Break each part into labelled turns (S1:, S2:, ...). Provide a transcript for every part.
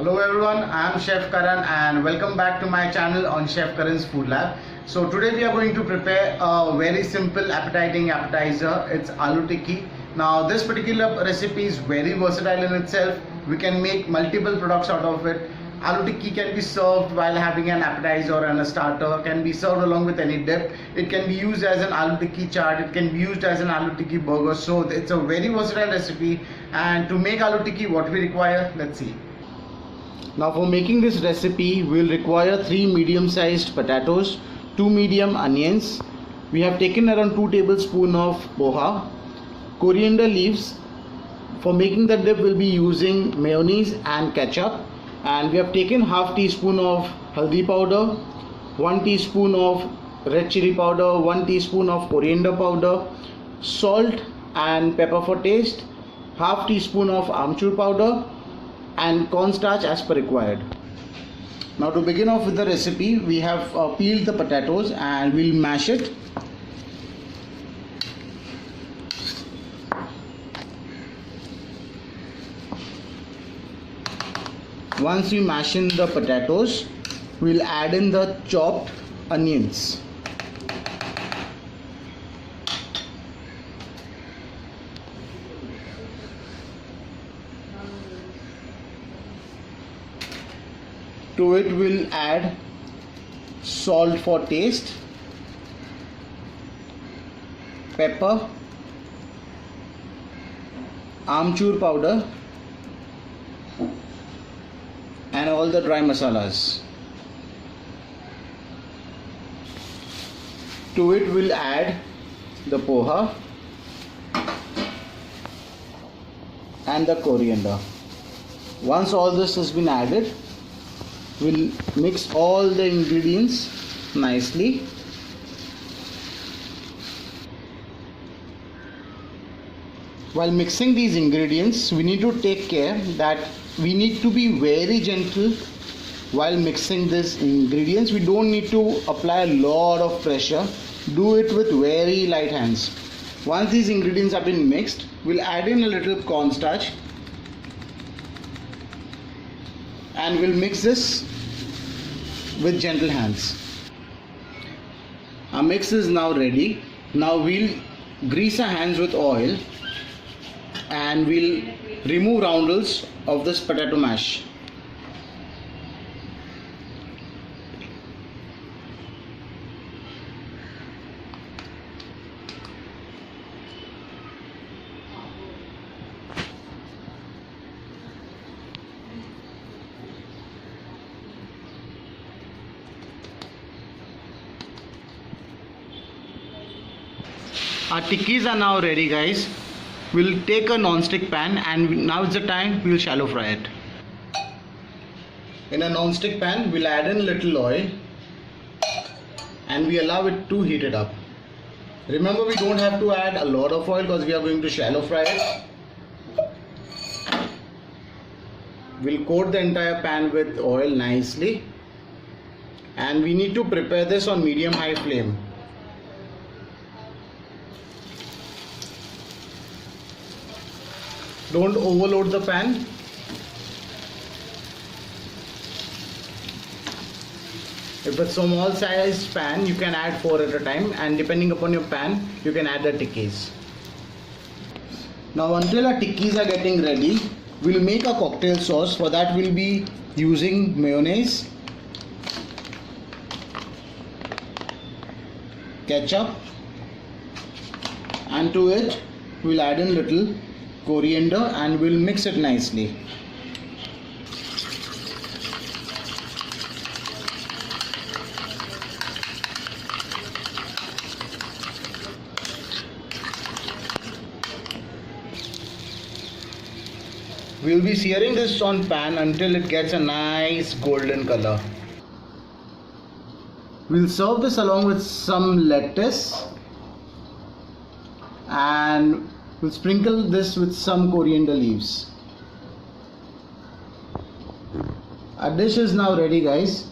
S1: Hello everyone, I am Chef Karan and welcome back to my channel on Chef Karan's Food Lab. So today we are going to prepare a very simple appetizing appetizer. It's aloo tikki. Now this particular recipe is very versatile in itself. We can make multiple products out of it. Aloo tikki can be served while having an appetizer and a starter, can be served along with any dip. It can be used as an aloo tikki chaat, it can be used as an aloo tikki burger. So it's a very versatile recipe, and to make aloo tikki what we require, let's see. Now for making this recipe, we will require 3 medium-sized potatoes, 2 medium onions. We have taken around 2 tablespoons of poha, coriander leaves. For making the dip, we will be using mayonnaise and ketchup. And we have taken half teaspoon of haldi powder, 1 teaspoon of red chili powder, 1 teaspoon of coriander powder, salt and pepper for taste, half teaspoon of amchur powder, and cornstarch as per required. Now to begin off with the recipe, we have peeled the potatoes and we'll mash it. Once we mash in the potatoes, we'll add in the chopped onions. To it we'll add salt for taste, pepper, amchur powder and all the dry masalas. To it we'll add the poha and the coriander. Once all this has been added, we'll mix all the ingredients nicely. While mixing these ingredients, we need to take care that we need to be very gentle while mixing these ingredients. We don't need to apply a lot of pressure. Do it with very light hands. Once these ingredients have been mixed, we'll add in a little cornstarch and we'll mix this with gentle hands. Our mix is now ready. Now we'll grease our hands with oil and we'll remove roundels of this potato mash. Our tikkis are now ready, guys. We'll take a non-stick pan and now it's the time we'll shallow fry it. In a non-stick pan, we'll add in a little oil and we allow it to heat it up. Remember, we don't have to add a lot of oil because we are going to shallow fry it. We'll coat the entire pan with oil nicely and we need to prepare this on medium-high flame. Don't overload the pan. If it's a small sized pan, you can add 4 at a time, and depending upon your pan, you can add the tikkis. Now until our tikkis are getting ready, we'll make a cocktail sauce. For that we'll be using mayonnaise, ketchup, and to it we'll add in little coriander and we'll mix it nicely. We'll be searing this on pan until it gets a nice golden color. We'll serve this along with some lettuce and we'll sprinkle this with some coriander leaves. Our dish is now ready, guys.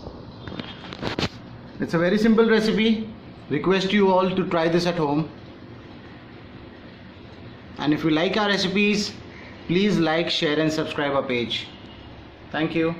S1: It's a very simple recipe. Request you all to try this at home. And if you like our recipes, please like, share and subscribe our page. Thank you.